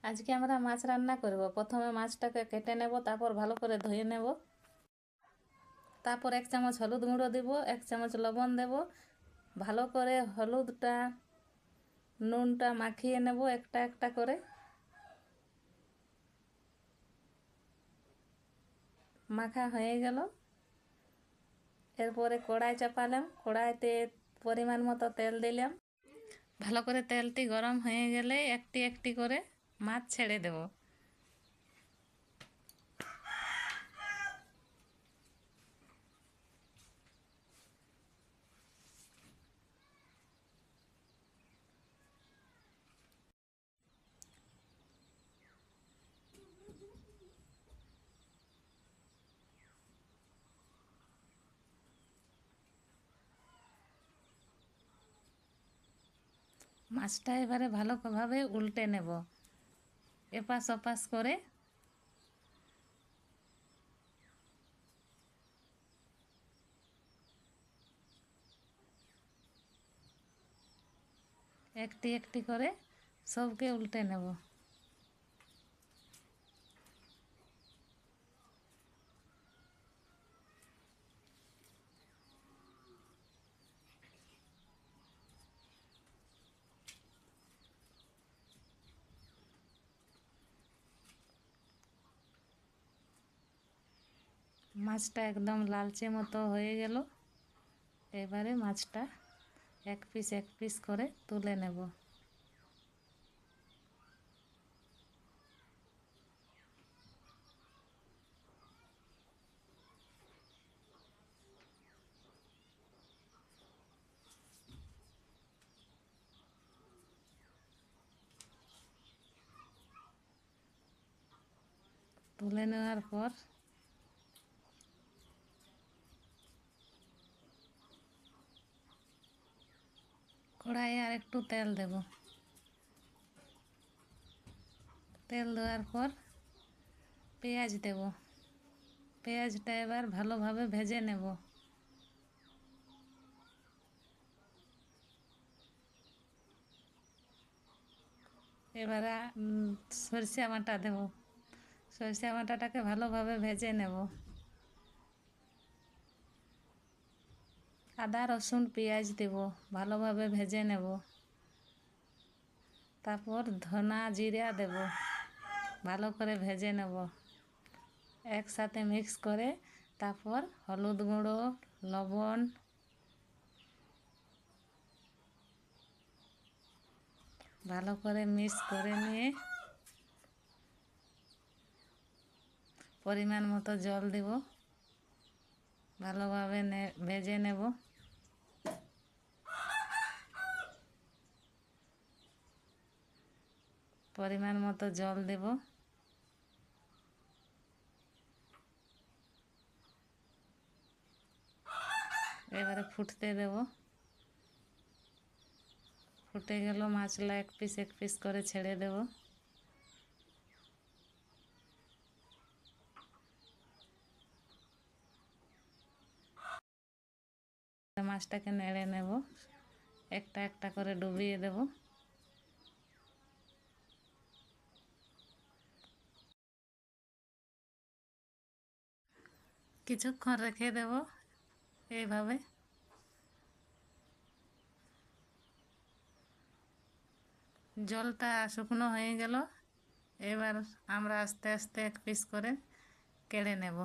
আজকে আমরা মাছ রান্না করব। প্রথমে মাছটাকে কেটে নেব, তারপর ভালো করে ধুয়ে নেব। তারপর 1 চামচ হলুদ গুঁড়ো দেব, 1 চামচ লবণ দেব। ভালো করে হলুদটা নুনটা মাখিয়ে নেব একটা একটা করে। মাখা হয়ে গেল। এরপরে কড়াই চাপালাম, কড়াইতে পরিমাণ মতো তেল দিলাম। ভালো করে তেলটি গরম হয়ে গেলে একটি একটি করে মাছ ছেড়ে দেব। মাছটা এবারে ভালোভাবে উল্টে নেব, এপাশ ওপাশ করে। একটি একটি করে সবকে উল্টে নেব। মাছটা একদম লালচে মতো হয়ে গেল। এবারে মাছটা এক পিস করে তুলে নেব। তুলে নেওয়ার পর কড়াইয়ে আর একটু তেল দেব। তেল দেওয়ার পর পেঁয়াজ দেব। পেঁয়াজটা এবার ভালোভাবে ভেজে নেব। এবারে সরষে বাটা দেব। সরষে বাটাটাকে ভালোভাবে ভেজে নেব। আদা রসুন পেঁয়াজ দেব, ভালোভাবে ভেজে নেব। তারপর ধনা জিরা দেব, ভালো করে ভেজে নেব। একসাথে মিক্স করে তারপর হলুদ গুঁড়ো, লবণ, ভালো করে মিক্স করে নিয়ে পরিমাণ মতো জল দেব। ভালোভাবে ভেজে নেব। পরিমাণ মতো জল দেব। এবারে ফুটতে দেব। ফুটে গেল মাছলা এক পিস করে ছেড়ে দেব। মাছটাকে নেড়ে নেব, একটা একটা করে ডুবিয়ে দেব। কিছুক্ষণ রেখে দেব এইভাবে। জলটা শুকনো হয়ে গেল। এবার আমরা আস্তে আস্তে এক পিস করে কেড়ে নেব।